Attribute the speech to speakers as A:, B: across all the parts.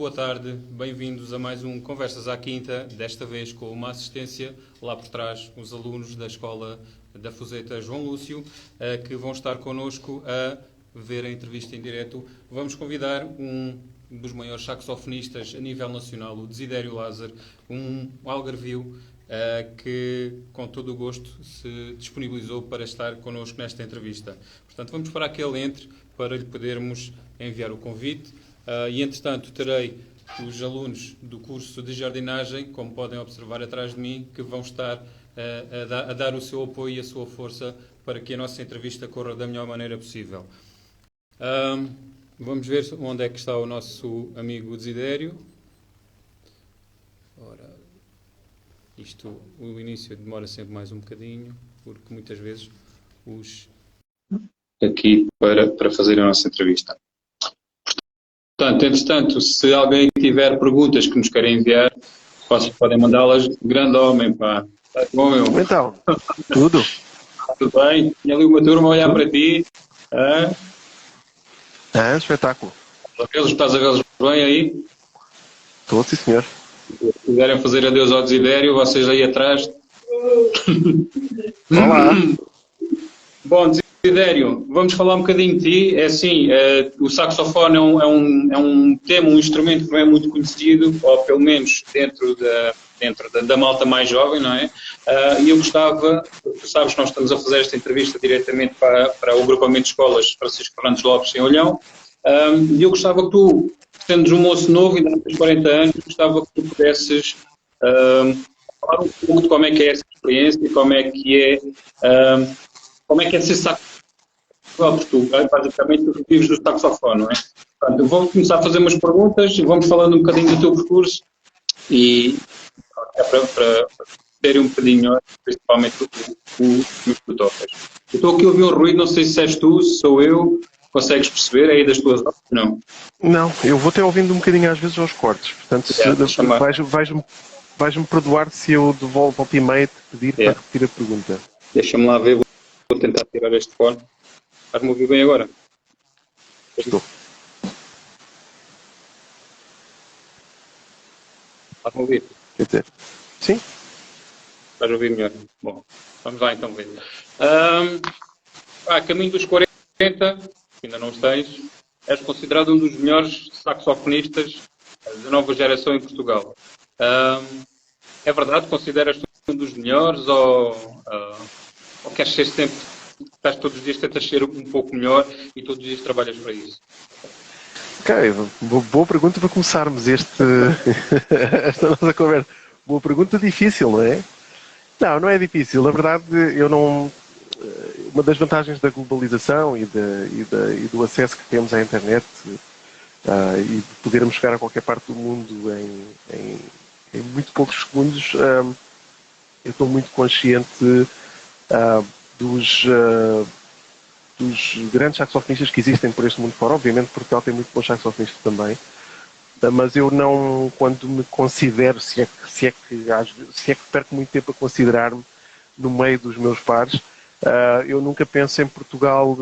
A: boa tarde, bem-vindos a mais um Conversas à Quinta, desta vez com uma assistência lá por trás, os alunos da Escola da Fuseta João Lúcio, que vão estar connosco a ver a entrevista em direto. Vamos convidar um dos maiores saxofonistas a nível nacional, o Desidério Lázaro, um algarvio, que com todo o gosto se disponibilizou para estar connosco nesta entrevista. Portanto, vamos esperar que ele entre para lhe podermos enviar o convite. E, entretanto, terei os alunos do curso de jardinagem, como podem observar atrás de mim, que vão estar a dar o seu apoio e a sua força para que a nossa entrevista corra da melhor maneira possível. Vamos ver onde é que está o nosso amigo Desidério. Ora, o início demora sempre mais um bocadinho, porque muitas vezes aqui para fazer a nossa entrevista. Portanto, entretanto, se alguém tiver perguntas que nos querem enviar, vocês podem mandá-las. Grande homem, pá. Está bom, meu?
B: Então, tudo?
A: Tudo bem? Tinha ali uma turma a olhar para ti.
B: Espetáculo.
A: Estás a vê-los bem aí?
B: Estou, sim, senhor.
A: Se quiserem fazer adeus ao Desidério, vocês aí atrás.
B: Olá.
A: Bom, Desidério, vamos falar um bocadinho de ti. É assim, o saxofone é um tema, um instrumento que não é muito conhecido, ou pelo menos dentro da malta mais jovem, não é? E eu gostava, tu sabes que nós estamos a fazer esta entrevista diretamente para o agrupamento de escolas Francisco Fernandes Lopes em Olhão, e eu gostava que tu, sendo um moço novo, ainda não tens 40 anos, gostava que tu pudesses falar um pouco de como é que é essa experiência, como é que é ser saxofonista. Porque tu, basicamente, tu vives do saxofone, não é? Portanto, eu vou começar a fazer umas perguntas, vamos falando um bocadinho do teu percurso e é para terem um bocadinho, principalmente, o que tu tocas. Eu estou aqui a ouvir um ruído, não sei se és tu, se sou eu, consegues perceber aí das tuas horas? Não.
B: Não, eu vou ter ouvindo um bocadinho às vezes aos cortes, portanto, vais-me perdoar se eu devolvo ao teammate pedir para repetir a pergunta.
A: Deixa-me lá ver, vou tentar tirar este fone. Estás-me a ouvir bem agora?
B: Estou.
A: Estás-me a ouvir?
B: Quer dizer, sim.
A: Estás a ouvir melhor? Bom, vamos lá então ver. Caminho dos 40, ainda não tens, és considerado um dos melhores saxofonistas da nova geração em Portugal. É verdade? Consideras-te um dos melhores ou queres ser sempre, estás todos os dias, tentas ser um pouco melhor e todos os dias trabalhas para isso?
B: Ok, boa pergunta para começarmos esta nossa conversa. Boa pergunta, difícil, não é? Não é difícil. Na verdade, eu não... Uma das vantagens da globalização e do acesso que temos à internet e de podermos chegar a qualquer parte do mundo em muito poucos segundos, eu estou muito consciente dos grandes saxofonistas que existem por este mundo fora. Obviamente Portugal tem muito bons saxofonistas também, mas eu não, quando me considero, se é que perco muito tempo a considerar-me no meio dos meus pares, eu nunca penso em Portugal,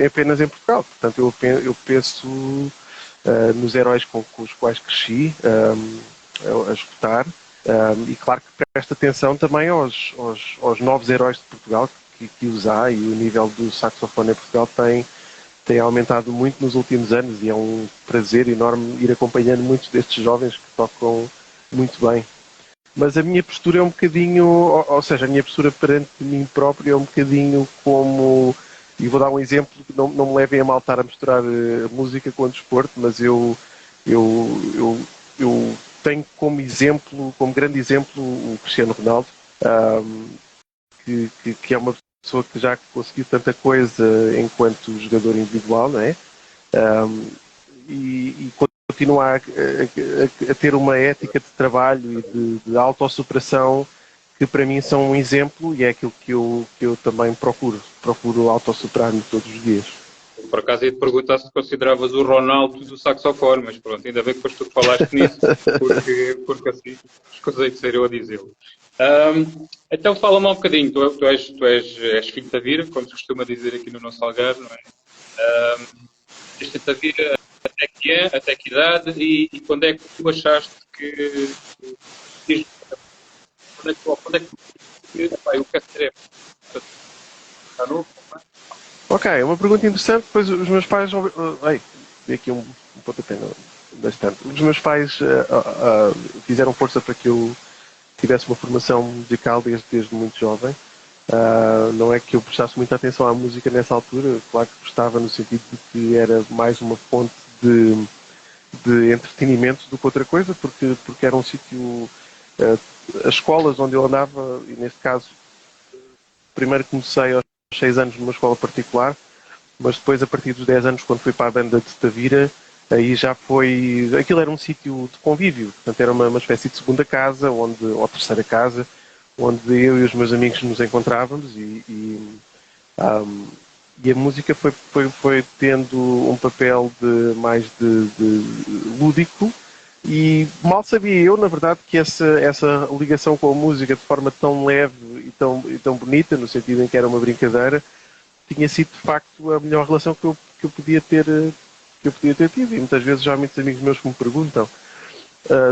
B: apenas em Portugal. Portanto, eu penso nos heróis com os quais cresci a escutar, e claro que presto atenção também aos novos heróis de Portugal que os há, e o nível do saxofone em Portugal tem aumentado muito nos últimos anos, e é um prazer enorme ir acompanhando muitos destes jovens que tocam muito bem. Mas a minha postura é um bocadinho, ou seja, a minha postura perante mim próprio é um bocadinho como, e vou dar um exemplo, que não me levem a mal estar a misturar música com desporto, mas eu tenho como exemplo, como grande exemplo, o Cristiano Ronaldo, que é uma pessoa que já conseguiu tanta coisa enquanto jogador individual, não é? E continua a ter uma ética de trabalho e de autossuperação que para mim são um exemplo, e é aquilo que eu também procuro autossuperar-me todos os dias.
A: Por acaso ia-te perguntar se consideravas o Ronaldo do saxofone, mas pronto, ainda bem que depois tu falaste nisso, porque assim escusei de ser eu a dizê-lo. Então fala-me um bocadinho, tu és filho da Vira, como se costuma dizer aqui no nosso Algarve, não é? És filho da Vira, até que idade e quando é que tu achaste que quando é que tu eu quero ser está novo?
B: Ok, uma pergunta interessante, pois os meus pais. Ai, dei aqui um pontapé bastante. Os meus pais fizeram força para que eu tivesse uma formação musical desde muito jovem. Não é que eu prestasse muita atenção à música nessa altura, claro que prestava no sentido de que era mais uma fonte de entretenimento do que outra coisa, porque era um sítio. As escolas onde eu andava, e neste caso, primeiro comecei aos 6 anos numa escola particular, mas depois, a partir dos 10 anos, quando fui para a banda de Tavira, aí já foi. Aquilo era um sítio de convívio, portanto, era uma espécie de segunda casa, ou terceira casa, onde eu e os meus amigos nos encontrávamos um, e a música foi tendo um papel de lúdico e mal sabia eu, na verdade, que essa ligação com a música de forma tão leve e tão bonita, no sentido em que era uma brincadeira, tinha sido de facto a melhor relação que eu podia ter tido. E muitas vezes já há muitos amigos meus que me perguntam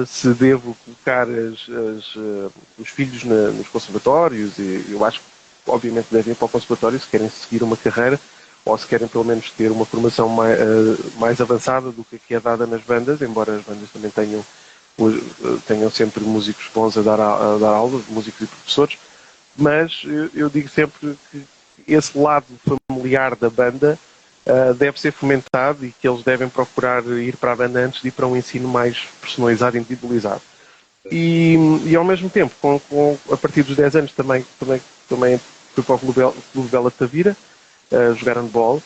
B: se devo colocar os filhos nos conservatórios, e eu acho que obviamente devem ir para o conservatório se querem seguir uma carreira ou se querem pelo menos ter uma formação mais avançada do que é dada nas bandas, embora as bandas também tenham sempre músicos bons a dar aulas, músicos e professores, mas eu digo sempre que esse lado familiar da banda deve ser fomentado e que eles devem procurar ir para a banda antes de ir para um ensino mais personalizado e individualizado. E ao mesmo tempo, a partir dos 10 anos também fui para o Clube Bela de Tavira jogar handball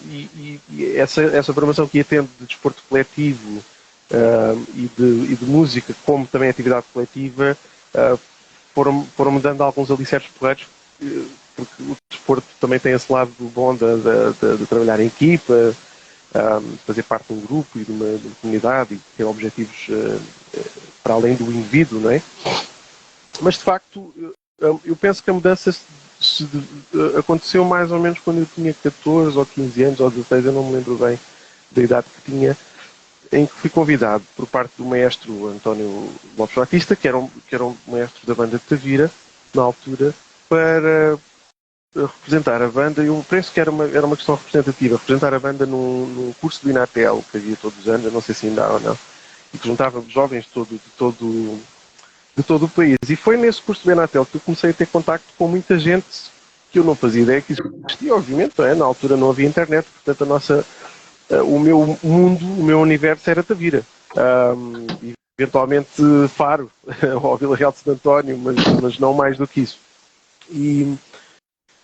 B: e essa formação que ia tendo de desporto coletivo e de música, como também atividade coletiva, foram-me dando alguns alicerces porreiros, porque o desporto também tem esse lado bom de trabalhar em equipa, fazer parte de um grupo e de uma comunidade e ter objetivos para além do indivíduo, não é? Mas de facto, eu penso que a mudança aconteceu mais ou menos quando eu tinha 14 ou 15 anos ou 16, eu não me lembro bem da idade que tinha, em que fui convidado por parte do maestro António Lopes Batista, que era um maestro da banda de Tavira, na altura, para representar a banda. Eu penso que era uma questão representativa, representar a banda num curso do Inatel, que havia todos os anos, eu não sei se ainda há ou não, e que juntava jovens de todo o país. E foi nesse curso do Inatel que eu comecei a ter contacto com muita gente que eu não fazia ideia que existia, obviamente, não é? Na altura não havia internet, portanto o meu mundo, o meu universo era Tavira. Eventualmente Faro, ou Vila Real de Santo António, mas não mais do que isso. E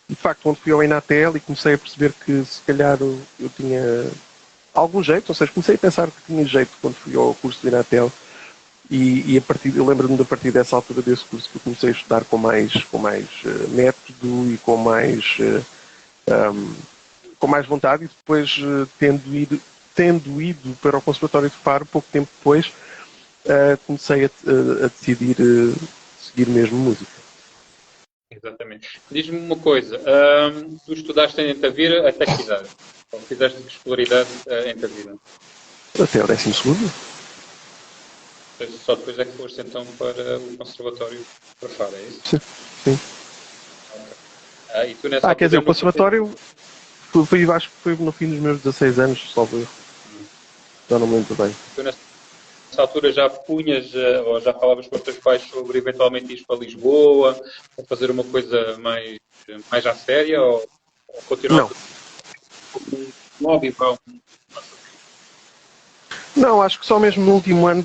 B: de facto, quando fui ao Inatel e comecei a perceber que se calhar eu tinha algum jeito, ou seja, comecei a pensar que tinha jeito quando fui ao curso do Inatel e eu lembro-me a partir dessa altura desse curso que eu comecei a estudar com mais método e com mais vontade, e depois tendo ido para o Conservatório de Faro pouco tempo depois comecei a decidir seguir mesmo música.
A: Exatamente. Diz-me uma coisa, tu estudaste em Tavira até que idade? Ou fizeste escolaridade em Tavira?
B: Até o 12º.
A: Só depois é que foste então para o Conservatório para Faro, é isso?
B: Sim.
A: Okay. E tu nessa
B: quer dizer, o Conservatório acho que foi no fim dos meus 16 anos, só eu. Já não me lembro bem.
A: Tu nessa altura já punhas, ou já falavas com os teus pais sobre eventualmente ir para Lisboa, ou fazer uma coisa mais à séria, ou continuar como um hobby para um...
B: Não, acho que só mesmo no último ano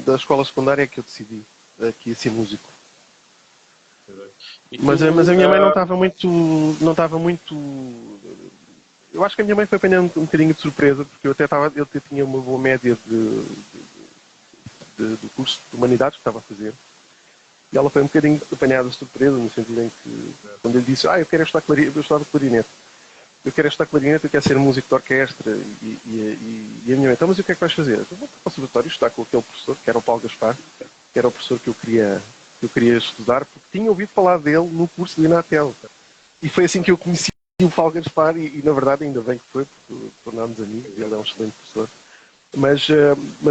B: da escola secundária é que eu decidi que ia ser músico. Mas a minha mãe não estava muito. Eu acho que a minha mãe foi apanhando um bocadinho de surpresa, porque eu até tinha uma boa média do curso de Humanidades que estava a fazer. E ela foi um bocadinho apanhada de surpresa, no sentido em que, quando ele disse, eu quero estudar clarinete. Eu quero ser músico de orquestra, e a minha mãe, então, mas o que é que vais fazer? Eu vou para o conservatório estudar com aquele professor, que era o Paulo Gaspar, que era o professor que eu queria estudar, porque tinha ouvido falar dele no curso do Inatel. E foi assim que eu conheci o Falgaspar, e na verdade ainda bem que foi, porque tornámos amigos e ele é um excelente professor. Mas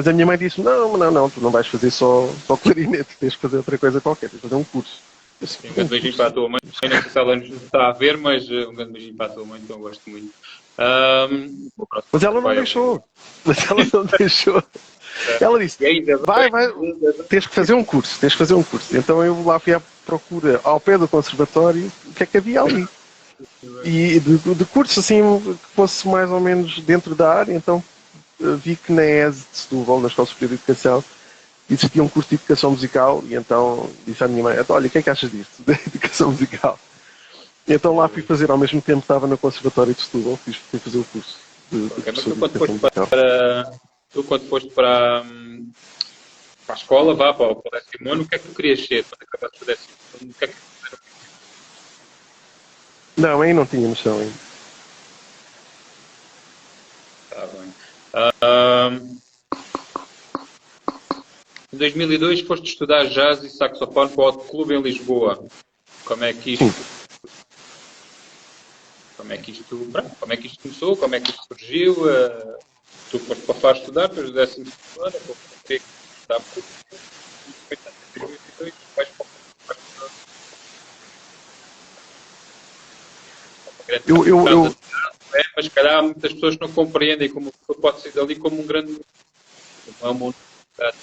B: a minha mãe disse, não, tu não vais fazer só clarinete, tens que fazer outra coisa qualquer, tens que fazer um curso.
A: Um grande beijinho para a tua mãe. Não sei se ela nos está a ver, mas um grande beijinho para a tua mãe, que eu gosto muito.
B: Mas ela não deixou. Ela disse, vai, tens que fazer um curso. Então eu lá fui à procura, ao pé do conservatório, o que é que havia ali. E de curso, assim, que fosse mais ou menos dentro da área, então vi que na ESE de Setúbal, na Escola Superior de Educação, existia um curso de Educação Musical, e então disse à minha mãe, olha, o que é que achas disto, de Educação Musical? E então lá fui fazer, ao mesmo tempo estava no Conservatório de Setúbal, fui fazer o curso de Educação Musical.
A: Tu quando foste para a escola, para o 10º ano, o que é que tu querias ser quando acabaste o 10º ano? O que é que
B: Não, aí não tinha noção ainda.
A: Está bem. Em 2002 foste estudar jazz e saxofone para o Hot Club em Lisboa. Como é que isto começou? Como é que isto surgiu? Tu foste para lá estudar, depois do 10º ano, eu queria estudar por 2002, vais para mas se calhar muitas pessoas não compreendem como pode ser dali como um grande uma universidade.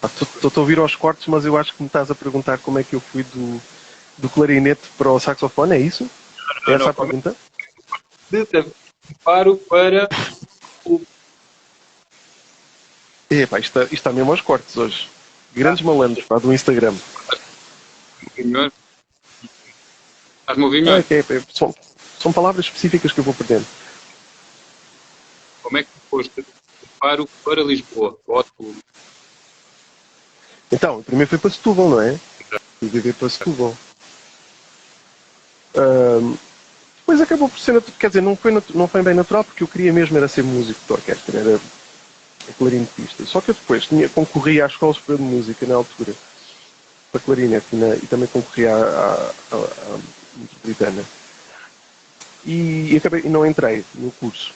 B: Estou a ouvir aos cortes, mas eu acho que me estás a perguntar como é que eu fui do clarinete para o saxofone, é isso? É essa a pergunta?
A: Preparo para o...
B: Epá, isto está mesmo aos cortes hoje. Grandes malandros, pá, do Instagram.
A: Faz movimento.
B: São palavras específicas que eu vou perdendo.
A: Como é que foste? Preparo para Lisboa, para o Hot Club.
B: Então, primeiro fui para Setúbal, não é? Fui viver para Setúbal. Depois acabou por ser, quer dizer, não foi bem natural, porque eu queria mesmo era ser músico de orquestra, era clarinetista. Só que eu depois concorria à Escola Superior de Música na altura, para clarinete, e também concorria à Metropolitana. E não entrei no curso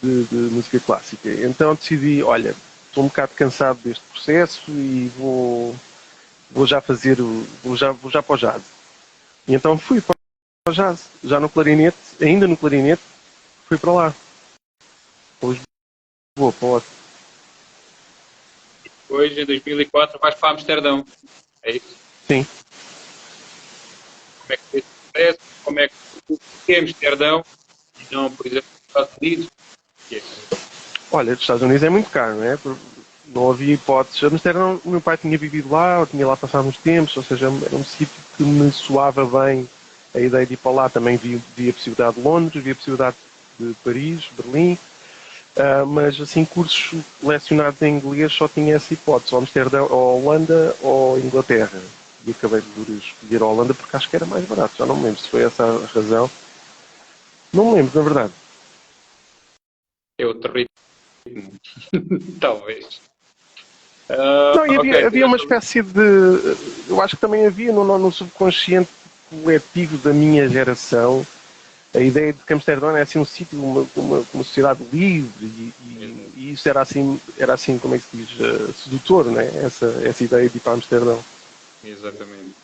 B: de música clássica. Então decidi, olha, estou um bocado cansado deste processo e vou já para o jazz. E então fui para o jazz, já no clarinete, ainda no clarinete, fui para lá. Hoje vou para o
A: Depois, em 2004, vais para Amsterdão. É isso?
B: Sim.
A: Como é que foi esse processo? Como é que é Amsterdão? E não, por exemplo, nos Estados Unidos?
B: Olha, os Estados Unidos é muito caro, não é? Não havia hipóteses. Amsterdão, o meu pai tinha vivido lá, eu tinha lá passado uns tempos, ou seja, era um sítio que me soava bem a ideia de ir para lá. Também vi a possibilidade de Londres, vi a possibilidade de Paris, Berlim, mas assim, cursos lecionados em inglês só tinha essa hipótese, ou Amsterdão, ou Holanda, ou Inglaterra. E acabei por escolher a Holanda porque acho que era mais barato. Já não me lembro se foi essa a razão. Não me lembro, na verdade.
A: É outro ritmo. Talvez.
B: Não, e havia uma espécie de... Eu acho que também havia no subconsciente coletivo da minha geração a ideia de que Amsterdão é assim um sítio, uma sociedade livre e isso era assim, como é que se diz, sedutor, não é? Essa ideia de ir para Amsterdão.
A: Exatamente.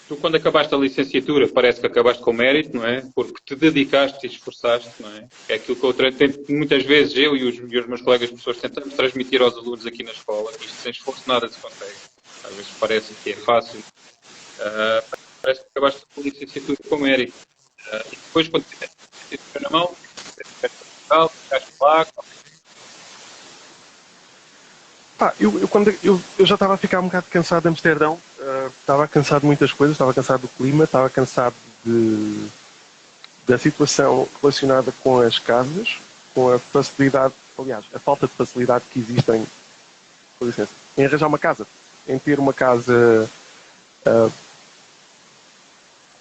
A: Tu, quando acabaste a licenciatura, parece que acabaste com mérito, não é? Porque te dedicaste e esforçaste, não é? É aquilo que eu tento, muitas vezes, eu e os meus colegas professores tentamos transmitir aos alunos aqui na escola, que isto sem esforço nada se consegue. Às vezes parece que é fácil. Parece que acabaste com a licenciatura com mérito. E depois, quando tiveste a licenciatura na mão, ficaste lá.
B: Eu já estava a ficar um bocado cansado de Amsterdão, estava cansado de muitas coisas, estava cansado do clima, estava cansado da situação relacionada com as casas, com a facilidade, aliás, a falta de facilidade que existe em arranjar uma casa, em ter uma casa,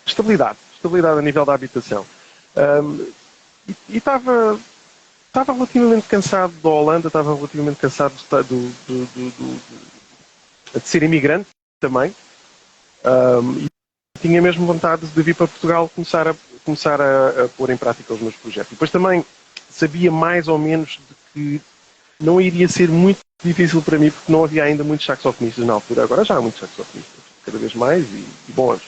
B: estabilidade a nível da habitação. E estava relativamente cansado da Holanda, estava relativamente cansado de ser imigrante também. E tinha mesmo vontade de vir para Portugal começar a pôr em prática os meus projetos. E depois também sabia mais ou menos de que não iria ser muito difícil para mim, porque não havia ainda muitos saxofonistas na altura. Agora já há muitos saxofonistas, cada vez mais e bons.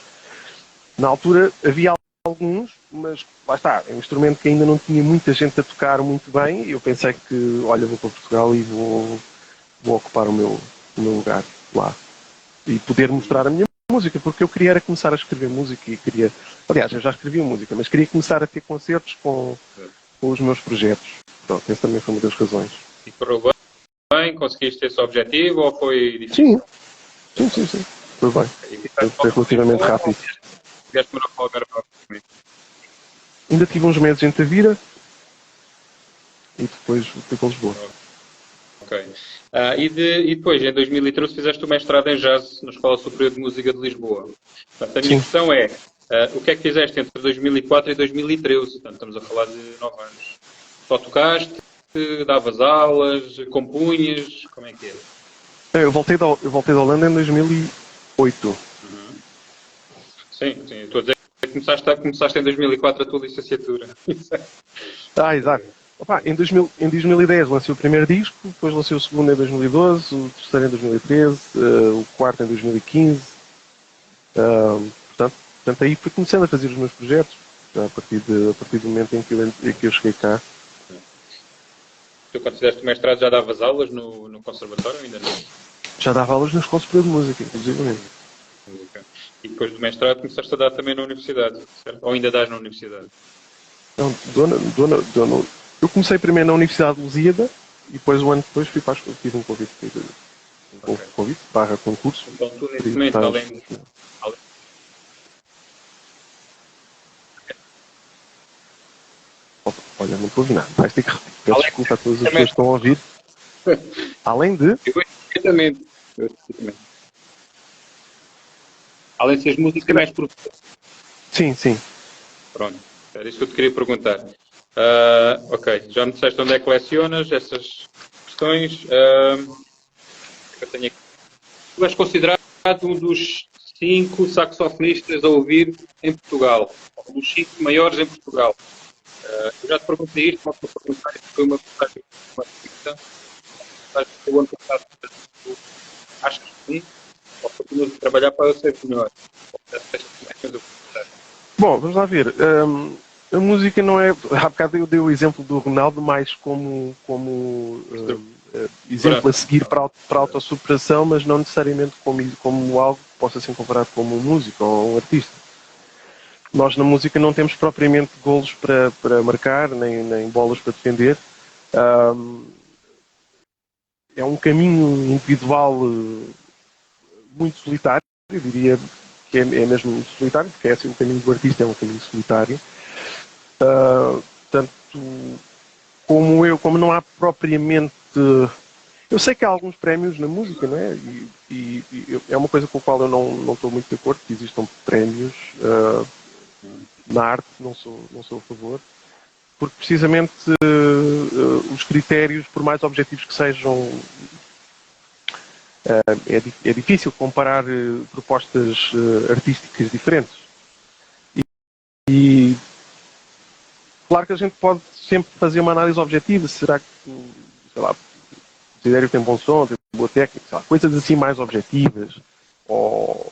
B: Na altura havia alguns, mas lá está, é um instrumento que ainda não tinha muita gente a tocar muito bem. E eu pensei que, olha, vou para Portugal e vou ocupar o meu lugar lá. E poder mostrar a minha música, porque eu queria era começar a escrever música e queria... Aliás, eu já escrevia música, mas queria começar a ter concertos com os meus projetos. Pronto, essa também foi uma das razões.
A: E correu bem? Conseguiste esse objetivo ou foi difícil?
B: Sim. Foi bem. Foi relativamente rápido. Ainda tive uns meses em Tavira e depois fui para Lisboa.
A: Ok. E depois, em 2013, fizeste o mestrado em jazz na Escola Superior de Música de Lisboa. Portanto, a minha questão é, o que é que fizeste entre 2004 e 2013? Portanto, estamos a falar de 9 anos. Só tocaste, davas aulas, compunhas, como é que é?
B: Eu voltei da Holanda em 2008.
A: Sim, estou a dizer que começaste em 2004 a tua licenciatura.
B: Exato. Opa, em 2010 lancei o primeiro disco, depois lancei o segundo em 2012, o terceiro em 2013, o quarto em 2015. Portanto, aí fui começando a fazer os meus projetos, a partir do momento em que eu cheguei cá.
A: Tu, quando fizeste o mestrado, já davas aulas no conservatório ou ainda não?
B: Já dava aulas na Escola Superior de Música, inclusive.
A: E depois do mestrado começaste a dar também na universidade, certo? Ou ainda dás na universidade?
B: Não, eu comecei primeiro na Universidade de Lusíada e depois, um ano depois, fui para a escola, tive um convite, concurso.
A: Então, tu, nesse momento, além...
B: Olha, não estou a ouvir nada. Vais ter que repetir. Peço desculpa a todas as pessoas que estão a ouvir. Além de...
A: Perfeitamente. Além de seres música, mais professor.
B: Sim.
A: Pronto. Era isso que eu te queria perguntar. Ok. Já me disseste onde é que lecionas essas questões. Eu tenho aqui. Tu és considerado um dos 5 saxofonistas a ouvir em Portugal. Um dos 5 maiores em Portugal. Eu já te perguntei isto, mas vou perguntar isto. Foi uma mensagem que o ano passado achas que sim? Ou continuas a trabalhar para ser melhor?
B: Bom, vamos lá ver. A música não é... Há bocado eu dei o exemplo do Ronaldo mais como exemplo a seguir para a autossuperação, mas não necessariamente como algo que possa ser comparado como um músico ou um artista. Nós na música não temos propriamente golos para marcar, nem bolas para defender. É um caminho individual muito solitário, eu diria que é mesmo muito solitário, porque é assim, o caminho do artista é um caminho solitário. Portanto, como não há propriamente... Eu sei que há alguns prémios na música, não é? E é uma coisa com a qual eu não estou muito de acordo, que existam prémios na arte, não sou a favor, porque precisamente os critérios, por mais objetivos que sejam, é difícil comparar propostas artísticas diferentes. E claro que a gente pode sempre fazer uma análise objetiva. Será que, sei lá, o Sidério tem bom som, tem boa técnica, sei lá, coisas assim mais objetivas, ou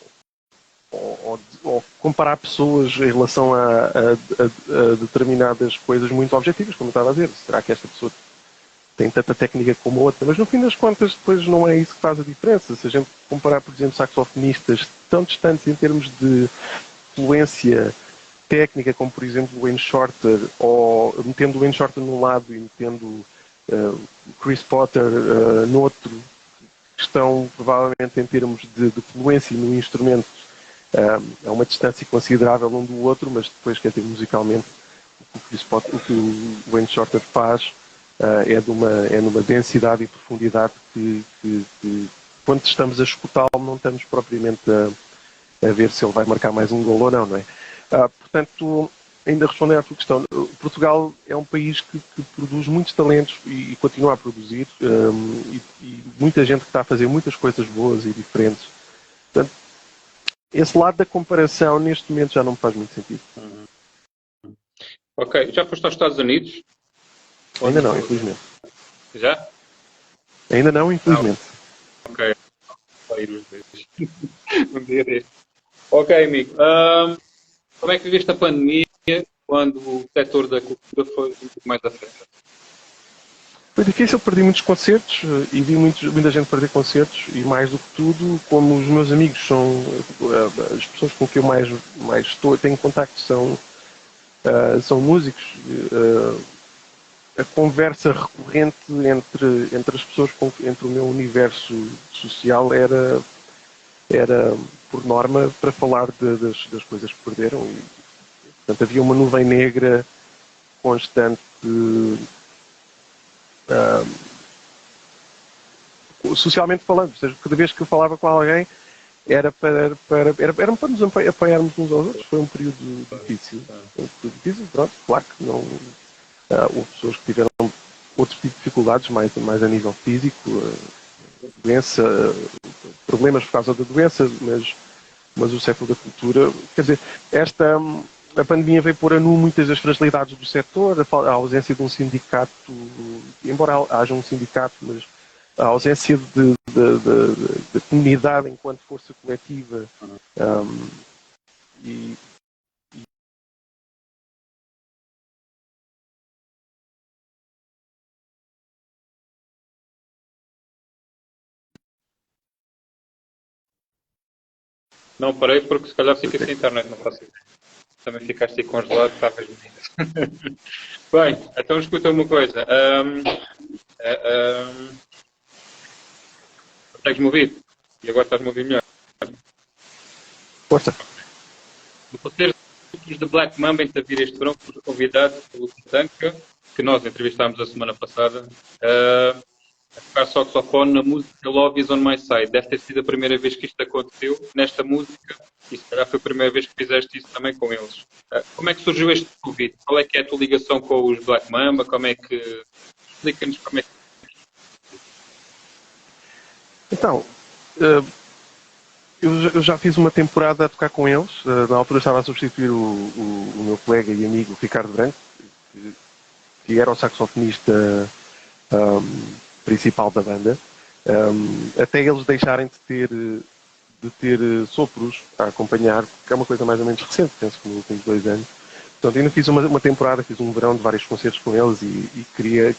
B: comparar pessoas em relação a determinadas coisas muito objetivas, como eu estava a dizer. Será que esta pessoa tem tanta técnica como a outra? Mas no fim das contas, depois não é isso que faz a diferença. Se a gente comparar, por exemplo, saxofonistas tão distantes em termos de fluência técnica, como por exemplo o Wayne Shorter, ou metendo o Wayne Shorter num lado e metendo Chris Potter no outro, que estão provavelmente em termos de fluência no instrumento a uma distância considerável um do outro, mas depois, quer dizer, musicalmente, o que o Wayne Shorter faz é numa densidade e profundidade que quando estamos a escutá-lo não estamos propriamente a ver se ele vai marcar mais um gol ou não, não é? Portanto, ainda respondendo à tua questão, Portugal é um país que produz muitos talentos e continua a produzir, e muita gente que está a fazer muitas coisas boas e diferentes. Portanto, esse lado da comparação neste momento já não me faz muito sentido.
A: Ok, já foste aos Estados Unidos?
B: Ainda não, infelizmente.
A: Já?
B: Ainda não, infelizmente.
A: Ok. Vai ir os dois. Um dia deste. Ok, amigo. Como é que viveste a pandemia quando o setor da cultura foi muito mais afetado?
B: Foi difícil, perdi muitos concertos e vi muita gente perder concertos e mais do que tudo, como os meus amigos são as pessoas com quem eu mais tenho contacto são músicos, a conversa recorrente entre as pessoas, entre o meu universo social era por norma, para falar das coisas que perderam. E, portanto, havia uma nuvem negra constante, socialmente falando. Ou seja, cada vez que eu falava com alguém, era para nos apoiarmos uns aos outros. Foi um período difícil. Pronto, claro que não. Houve pessoas que tiveram outro tipo de dificuldades, mais a nível físico, doença, problemas por causa da doença, mas o século da cultura, quer dizer, a pandemia veio pôr a nu muitas das fragilidades do setor, a ausência de um sindicato, embora haja um sindicato, mas a ausência de comunidade enquanto força coletiva e
A: Não parei porque se calhar fica sem internet, não faço ideia. Também ficaste aí congelado, estavas bonito. Bem, então escuta uma coisa. Consegues-me ouvir? E agora estás-me a ouvir melhor.
B: força.
A: No concerto de Black Mamba em Tavira este verão, fui convidado pelo Tatanka, que nós entrevistámos a semana passada, a tocar saxofone na música Love is on My Side. Deve ter sido a primeira vez que isto aconteceu nesta música e se calhar foi a primeira vez que fizeste isso também com eles. Como é que surgiu este convite? Qual é que é a tua ligação com os Black Mamba? Como é que... Explica-nos como é que...
B: Então, eu já fiz uma temporada a tocar com eles. Na altura estava a substituir o meu colega e amigo Ricardo Branco, que era o saxofonista principal da banda, até eles deixarem de ter sopros a acompanhar, que é uma coisa mais ou menos recente, penso que nos últimos 2 anos. Portanto, ainda fiz uma temporada, fiz um verão de vários concertos com eles e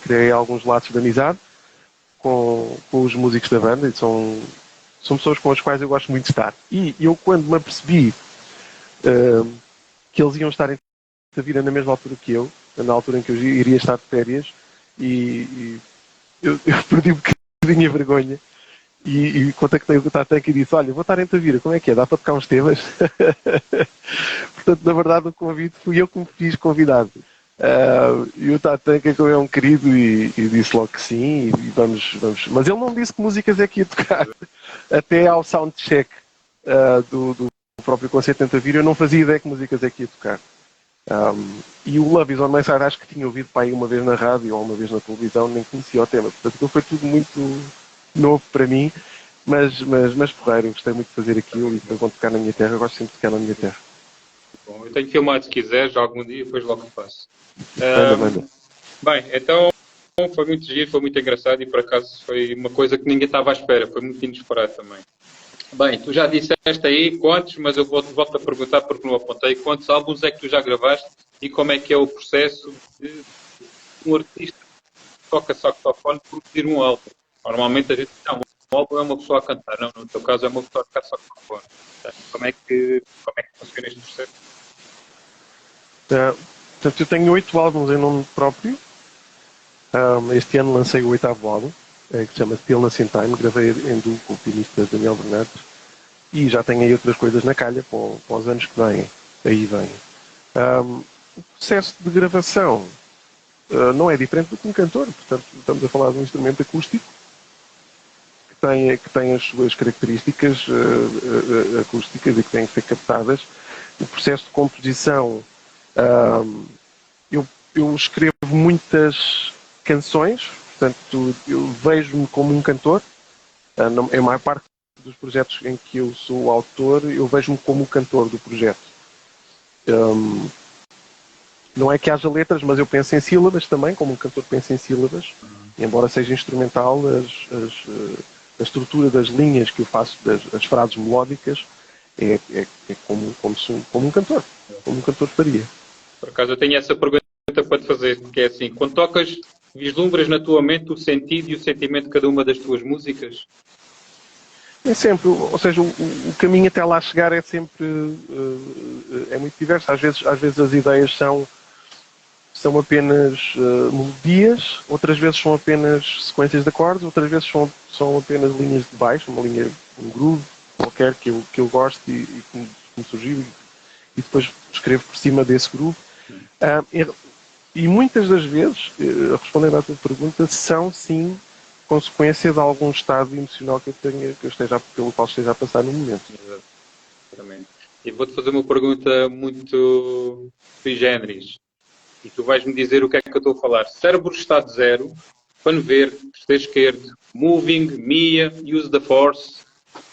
B: criei alguns laços de amizade com os músicos da banda, e são pessoas com as quais eu gosto muito de estar. E eu, quando me apercebi que eles iam estar em Tavira na mesma altura que eu, na altura em que eu iria estar de férias, e eu perdi um bocadinho a vergonha e contactei o Tatanka e disse: olha, vou estar em Tavira, como é que é? Dá para tocar uns temas? Portanto, na verdade, o convite fui eu que me fiz convidado. E o Tatanka, como é um querido, e disse logo que sim, e vamos. Mas ele não disse que músicas é que ia tocar. Até ao soundcheck do próprio concerto em Tavira, eu não fazia ideia que músicas é que ia tocar. E o Love is on My Side acho que tinha ouvido para aí uma vez na rádio ou uma vez na televisão, nem conhecia o tema. Portanto, foi tudo muito novo para mim, mas porreiro, gostei muito de fazer aquilo e depois vão tocar na minha terra, eu gosto sempre de tocar na minha terra.
A: Bom, eu tenho filmado se quiseres, algum dia, depois logo faço.
B: Manda.
A: Bem, então foi muito giro, foi muito engraçado e por acaso foi uma coisa que ninguém estava à espera, foi muito inesperado também. Bem, tu já disseste aí quantos, mas eu volto a perguntar porque não apontei, quantos álbuns é que tu já gravaste e como é que é o processo de um artista que toca saxofone produzir um álbum? Normalmente a gente não, um álbum é uma pessoa a cantar, não, no teu caso é uma pessoa a tocar saxofone. Como é que funciona este processo?
B: Portanto, eu tenho 8 álbuns em nome próprio. Este ano lancei o 8º álbum, que se chama Stillness in Time, gravei em duo com o pianista Daniel Bernardes, e já tenho aí outras coisas na calha para os anos que vêm. Aí vem. O processo de gravação não é diferente do que um cantor, portanto estamos a falar de um instrumento acústico que tem as suas características acústicas e que têm que ser captadas. O processo de composição, eu escrevo muitas canções, portanto eu vejo-me como um cantor, a maior parte dos projetos em que eu sou o autor, eu vejo-me como o cantor do projeto. Não é que haja letras, mas eu penso em sílabas também, como um cantor pensa em sílabas. Embora seja instrumental, a estrutura das linhas que eu faço, as frases melódicas, é como um cantor faria.
A: Por acaso eu tenho essa pergunta para te fazer, que é assim, quando tocas, vislumbras na tua mente o sentido e o sentimento de cada uma das tuas músicas?
B: Nem sempre, ou seja, o caminho até lá chegar é sempre é muito diverso. Às vezes as ideias são apenas melodias, outras vezes são apenas sequências de acordes, outras vezes são apenas linhas de baixo, um groove qualquer que eu gosto e que me surgiu, e depois escrevo por cima desse groove. E muitas das vezes, respondendo à tua pergunta, são sim consequência de algum estado emocional pelo qual esteja a passar no momento.
A: Exatamente. E vou-te fazer uma pergunta muito sui generis. E tu vais-me dizer o que é que eu estou a falar. Cérebro estado zero, pano verde, terceiro esquerdo, moving, Mia, use the force.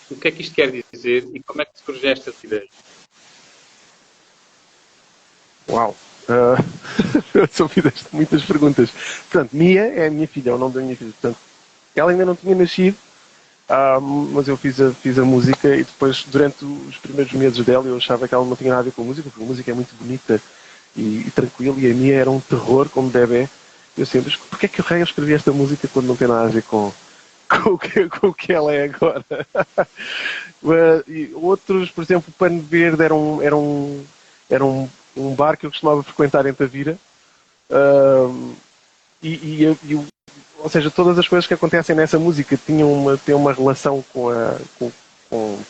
A: O que é que isto quer dizer e como é que surge esta ideia?
B: Uau! São muitas perguntas. Portanto, Mia é a minha filha, é o nome da minha filha. Portanto, ela ainda não tinha nascido, mas eu fiz a música e depois, durante os primeiros meses dela, eu achava que ela não tinha nada a ver com a música, porque a música é muito bonita e tranquila, e a Mia era um terror, como deve é. Eu sempre, mas porquê é que o rei escrevi esta música quando não tem nada a ver com o que ela é agora? E outros, por exemplo, o Pano Verde era um bar que eu costumava frequentar em Tavira, ou seja, todas as coisas que acontecem nessa música têm uma relação com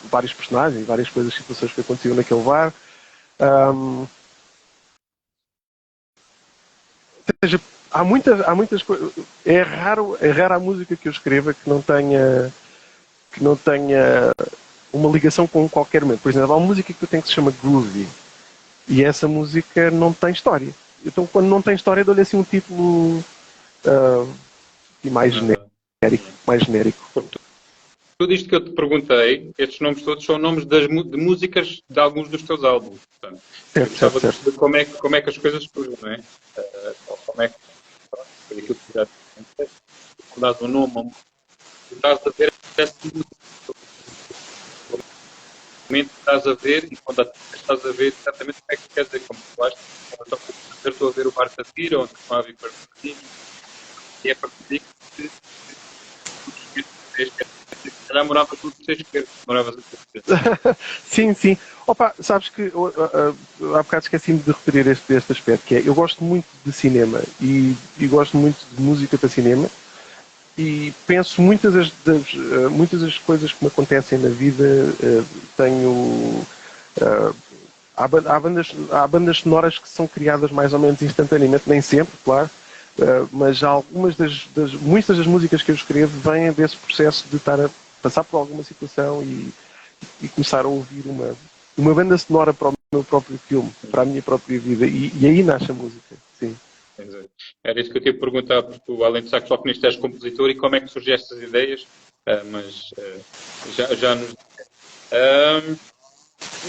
B: vários personagens, várias coisas, situações que aconteciam naquele bar. Ou seja, há muitas coisas. É raro a música que eu escreva que não tenha uma ligação com qualquer momento. Por exemplo, há uma música que eu tenho que se chama Groovy, e essa música não tem história. Então, quando não tem história, dou-lhe assim um título mais genérico.
A: Tudo isto que eu te perguntei, estes nomes todos são nomes de músicas de alguns dos teus álbuns. Portanto, eu gostava de saber como é que as coisas surgem, não é? Como é que foi aquilo que já disseste. Quando dás um nome, estás a ver essa música. Estás a ver e quando estás a ver exatamente o que é que quer dizer, como tu falaste, estou a ver o bar de Tafira, onde estão a vir para o e é para dizer que já moravas no terceiro esquerdo, moravas no terceiro esquerdo.
B: Sim. Opa, sabes que há bocado esqueci-me de referir este aspecto, que é, eu gosto muito de cinema e gosto muito de música para cinema, e penso muitas das coisas que me acontecem na vida, há bandas sonoras que são criadas mais ou menos instantaneamente, nem sempre, claro, mas muitas das músicas que eu escrevo vêm desse processo de estar a passar por alguma situação e começar a ouvir uma banda sonora para o meu próprio filme, para a minha própria vida, e aí nasce a música, sim.
A: Era isso que eu te ia perguntar, porque tu, além de saxofonista, és compositor, e como é que surgem estas ideias? Mas já nos...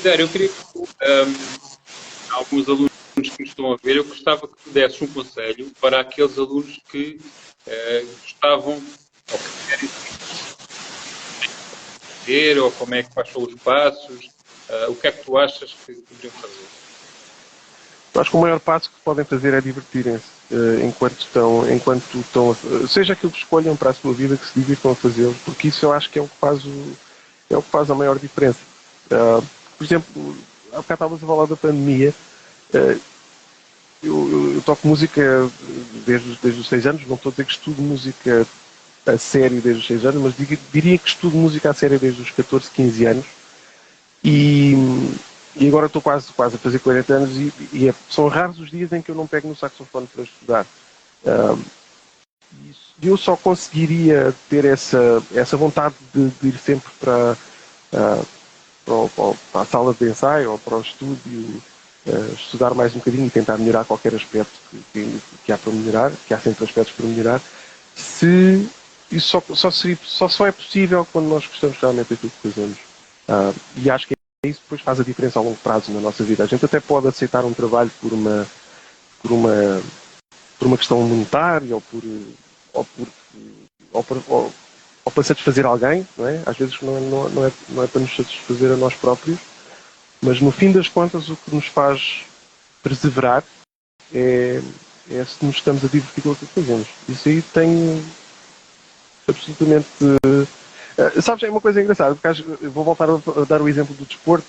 A: eu queria que alguns alunos que me estão a ver, eu gostava que tu desses um conselho para aqueles alunos que gostavam ou que querem fazer, ou quais são os passos, o que é que tu achas que poderiam fazer?
B: Acho que o maior passo que podem fazer é divertirem-se enquanto estão seja aquilo que escolham para a sua vida, que se divirtam a fazê-lo, porque isso eu acho que é o que faz a maior diferença. Por exemplo, há bocado estavas a falar da pandemia. Eu toco música desde os 6 anos, não estou a dizer que estudo música a sério desde os 6 anos, mas diria que estudo música a sério desde os 14, 15 anos, e agora estou quase a fazer 40 anos e são raros os dias em que eu não pego no saxofone para estudar. Eu só conseguiria ter essa vontade de ir sempre para a sala de ensaio ou para o estúdio, estudar mais um bocadinho e tentar melhorar qualquer aspecto que há para melhorar, que há sempre aspectos para melhorar, se isso só é possível quando nós gostamos realmente daquilo que fazemos. E acho que isso depois faz a diferença a longo prazo na nossa vida. A gente até pode aceitar um trabalho por uma questão monetária ou, por, ou para satisfazer alguém, não é? Às vezes não é para nos satisfazer a nós próprios, mas no fim das contas o que nos faz perseverar é se nos estamos a divertir com o que fazemos. Isso aí tem absolutamente... sabes, é uma coisa engraçada, porque eu vou voltar a dar o exemplo do desporto,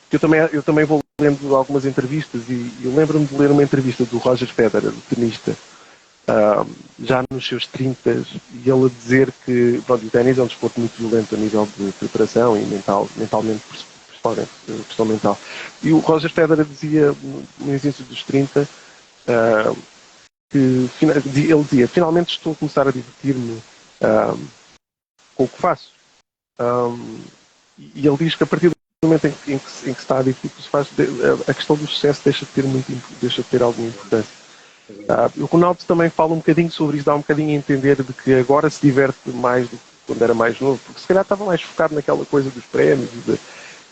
B: que eu também vou lendo algumas entrevistas e eu lembro-me de ler uma entrevista do Roger Federer, do tenista, já nos seus 30 e ele a dizer que pronto, o ténis é um desporto muito violento a nível de preparação e mentalmente, principalmente questão mental. E o Roger Federer dizia no início dos 30 que ele dizia, finalmente estou a começar a divertir-me com o que faço. E ele diz que a partir do momento em que se está a divertir, a questão do sucesso deixa de ter alguma importância. O Ronaldo também fala um bocadinho sobre isso, dá um bocadinho a entender de que agora se diverte mais do que quando era mais novo, porque se calhar estava mais focado naquela coisa dos prémios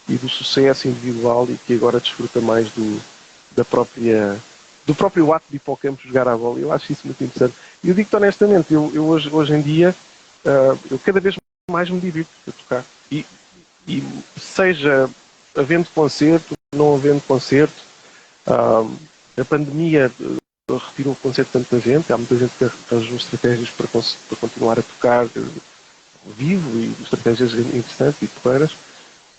B: e do sucesso individual e que agora desfruta mais do próprio ato de ir para o campo jogar a bola. Eu acho isso muito interessante. E eu digo-te honestamente, eu hoje em dia, eu cada vez mais me divirto a tocar. E seja havendo concerto, não havendo concerto, a pandemia retirou o concerto de tanta gente, há muita gente que arranjou estratégias para continuar a tocar vivo e estratégias interessantes e porreiras.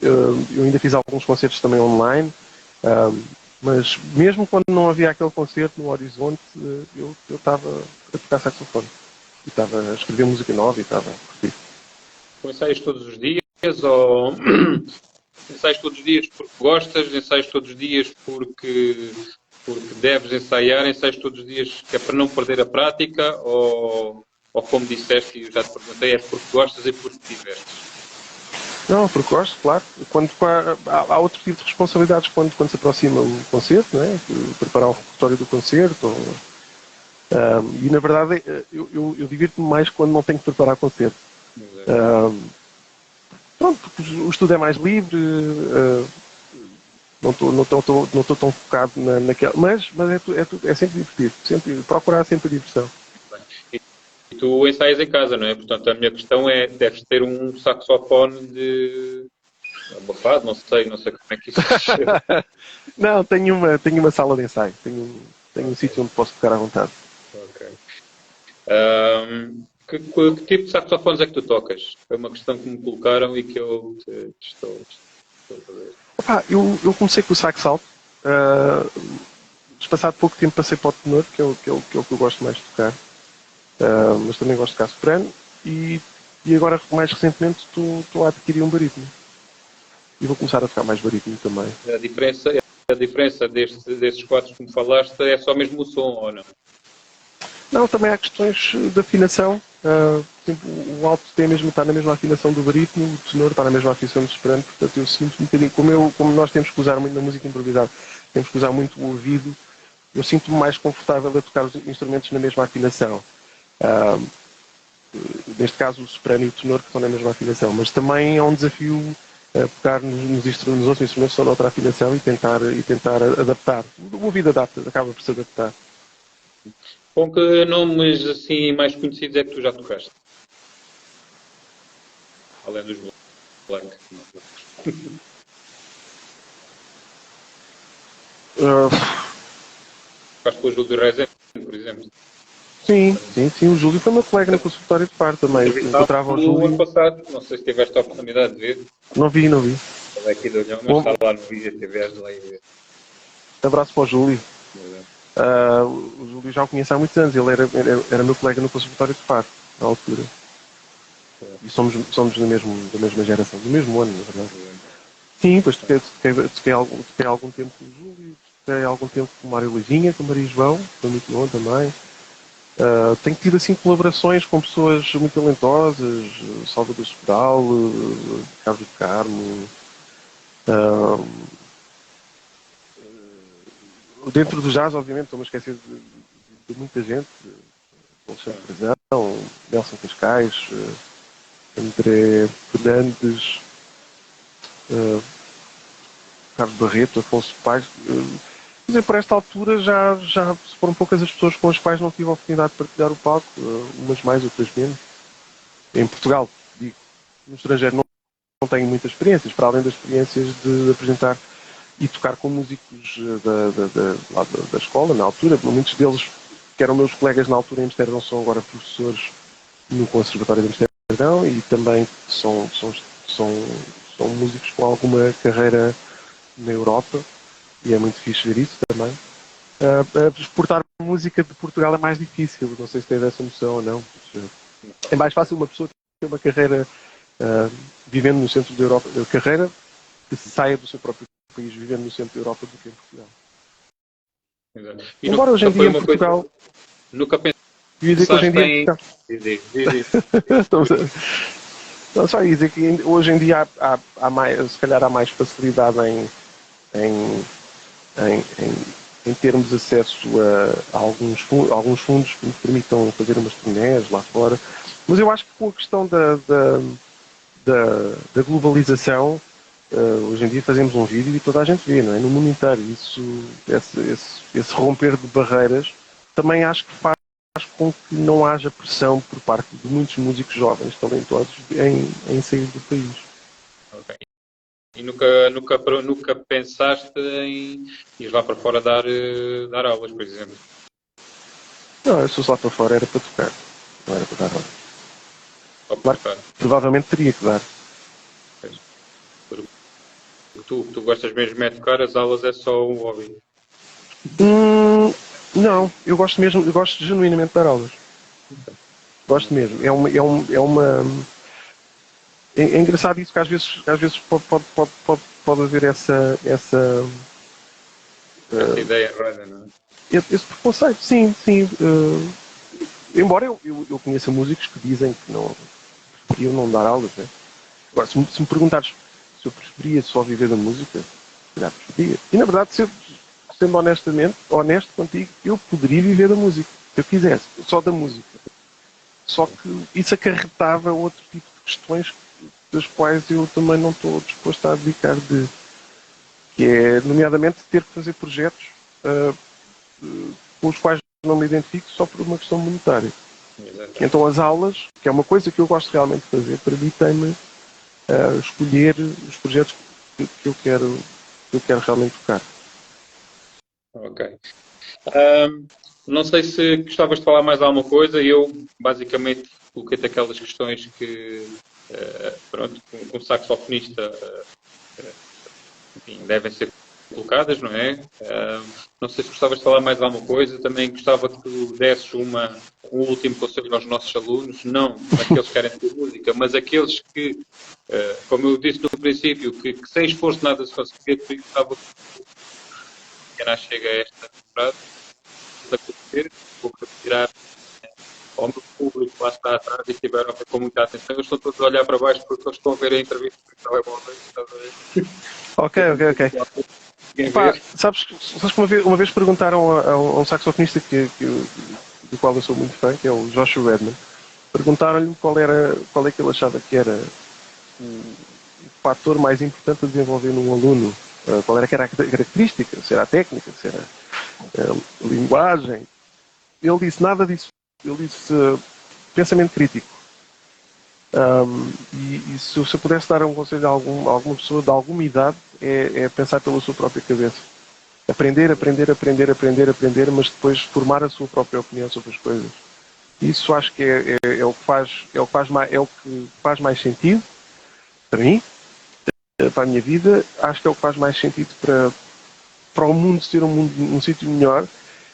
B: Eu ainda fiz alguns concertos também online, mas mesmo quando não havia aquele concerto no horizonte, eu estava a tocar saxofone e estava a escrever música nova e estava a curtir.
A: Ensaias todos os dias ou ensaias todos os dias porque gostas, ensaias todos os dias porque deves ensaiar, ensaias todos os dias que é para não perder a prática ou como disseste e eu já te perguntei, é porque gostas e porque te divertes?
B: Não, porque gosto, claro. Há outro tipo de responsabilidades quando se aproxima o concerto, não é? Preparar o repertório do concerto. E na verdade eu divirto-me mais quando não tenho que preparar concerto. Pronto, porque o estudo é mais livre, não estou tão focado naquela. Mas é sempre divertido, procurar sempre a diversão.
A: E tu ensaias em casa, não é? Portanto, a minha questão é, deves ter um saxofone abafado, não sei como é que isso se chama.
B: Não, tenho uma sala de ensaio, tenho um sítio onde posso tocar à vontade.
A: Ok. Que tipo de saxofones é que tu tocas? É uma questão que me colocaram e que eu estou a fazer.
B: Eu comecei com o sax alto. Passado pouco tempo passei para o tenor, que é o que eu gosto mais de tocar. Mas também gosto de tocar soprano. E agora, mais recentemente, estou a adquirir um barítono. E vou começar a tocar mais barítono também.
A: A diferença desses quatro que me falaste é só mesmo o som, ou não?
B: Não, também há questões de afinação. O alto tem mesmo, está na mesma afinação do barítono, o tenor está na mesma afinação do soprano, portanto eu sinto um bocadinho, como nós temos que usar muito na música improvisada, temos que usar muito o ouvido, eu sinto-me mais confortável a tocar os instrumentos na mesma afinação. Neste caso o soprano e o tenor que estão na mesma afinação, mas também é um desafio tocar nos outros instrumentos que estão noutra afinação e tentar adaptar. O ouvido acaba por se adaptar.
A: Com que nomes assim mais conhecidos é que tu já tocaste? Além dos Blanc. Tocaste com o Júlio Rezende, por exemplo?
B: Sim, o Júlio foi meu colega na consultória de par também. Encontrava o Júlio.
A: No ano passado, não sei se tiveste a oportunidade de ver.
B: Não vi.
A: Estava aqui de olhão, mas está lá no vídeo, tiveste lá e ver.
B: Abraço para o Júlio. O Júlio já o conheço há muitos anos, ele era meu colega no conservatório de Faro, na altura. E somos da mesma geração, do mesmo ano, na verdade. Sim, depois toquei algum tempo com o Júlio, toquei algum tempo com o Mário Luizinha, com o Maria João, foi muito bom também. Tenho tido assim colaborações com pessoas muito talentosas, Salvador Sobral, Carlos do Carmo. Dentro do jazz, obviamente, estou-me a esquecer de muita gente, Alexandre Frazão, Nelson Cascais, André Fernandes, Carlos Barreto, Afonso Paz. Quer dizer, por esta altura já foram poucas as pessoas com as quais não tive a oportunidade de partilhar o palco, umas mais, outras menos. Em Portugal, digo, no estrangeiro não tenho muitas experiências, para além das experiências de apresentar e tocar com músicos da escola, na altura. Muitos deles, que eram meus colegas na altura em Amsterdão, são agora professores no Conservatório de Amsterdão e também são músicos com alguma carreira na Europa, e é muito fixe ver isso também. Exportar música de Portugal é mais difícil, não sei se tens essa noção ou não. É mais fácil uma pessoa ter uma carreira vivendo no centro da Europa, carreira que saia do seu próprio país, vivendo no centro da Europa, do que em Portugal.
A: Exato.
B: Embora hoje em dia em Portugal...
A: Nunca
B: pensaste em... Não, só ia dizer que hoje em dia há mais, se calhar há mais facilidade em termos acesso a alguns fundos que nos permitam fazer umas turnés lá fora. Mas eu acho que com a questão da globalização, hoje em dia fazemos um vídeo e toda a gente vê, não é? No mundo inteiro. Esse romper de barreiras também acho que faz com que não haja pressão por parte de muitos músicos jovens, talentosos, em sair do país.
A: Ok. E nunca pensaste em ir lá para fora dar aulas, por exemplo?
B: Não, eu sou lá para fora, era para tocar, não era para dar aulas. Claro, provavelmente teria que dar.
A: Tu gostas mesmo de tocar, as aulas é só um hobby?
B: Não, eu gosto genuinamente de dar aulas. Gosto mesmo. É engraçado isso, que às vezes pode haver essa
A: ideia errada, não é?
B: Esse preconceito, sim. Embora eu conheça músicos que dizem que não preferiam não dar aulas, né? Agora, se me perguntares se eu preferia só viver da música, já preferia. E na verdade, sendo honesto contigo, eu poderia viver da música, se eu quisesse, só da música. Só que isso acarretava outro tipo de questões das quais eu também não estou disposto a abdicar que é, nomeadamente, ter que fazer projetos com os quais não me identifico só por uma questão monetária. Exatamente. Então as aulas, que é uma coisa que eu gosto realmente de fazer, permitem-me escolher os projetos que eu quero realmente tocar.
A: Ok. Não sei se gostavas de falar mais alguma coisa. Eu, basicamente, coloquei-te aquelas questões que, pronto, como saxofonista, enfim, devem ser colocadas, não é? Não sei se gostavas de falar mais alguma coisa. Também gostava que tu desses um último conselho aos nossos alunos, não aqueles que querem ter música, mas aqueles que, como eu disse no princípio, que sem esforço nada se conseguir, por isso gostava que não chega a esta temporada de acontecer, vou retirar ao meu público que lá está atrás e estiveram a ver com muita atenção. Eles estão todos a olhar para baixo porque eles estão a ver a entrevista com o telemóvel.
B: Ok. Sabes que uma vez perguntaram a um saxofonista do qual eu sou muito fã, que é o Joshua Redman, perguntaram-lhe qual é que ele achava que era o fator mais importante a desenvolver num aluno, qual era a característica, se era a técnica, se era a linguagem. Ele disse nada disso. Ele disse pensamento crítico. E se eu pudesse dar um conselho a alguma pessoa de alguma idade, é pensar pela sua própria cabeça. Aprender, mas depois formar a sua própria opinião sobre as coisas. Isso acho que é o que faz mais sentido para mim, para a minha vida. Acho que é o que faz mais sentido para o mundo ser um sítio melhor.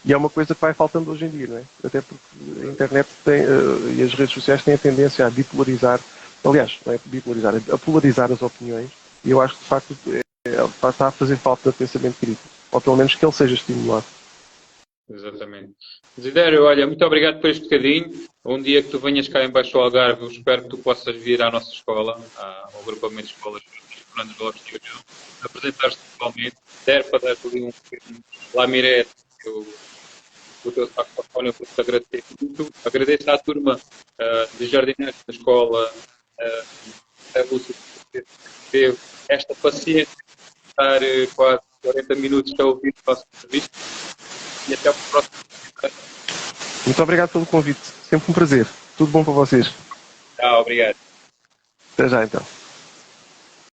B: E é uma coisa que vai faltando hoje em dia, não é? Até porque a internet e as redes sociais têm a tendência a bipolarizar, aliás, não é bipolarizar, é a polarizar as opiniões, e eu acho que de facto está a fazer falta de pensamento crítico, ou pelo menos que ele seja estimulado.
A: Exatamente. Desidério, olha, muito obrigado por este bocadinho. Um dia que tu venhas cá em Baixo Algarve, eu espero que tu possas vir à nossa escola, ao agrupamento de escolas Fernando Lopes de Ouro, apresentar-te pessoalmente, der para dar ali um lamirete, eu o teu saxofone, eu vou-te agradecer muito. Agradeço à turma de jardineiros da escola, a Lúcia, que teve esta paciência de estar quase 40 minutos a ouvir o nosso entrevista e até o próximo.
B: Muito obrigado pelo convite. Sempre um prazer. Tudo bom para vocês.
A: Obrigado.
B: Até já, então.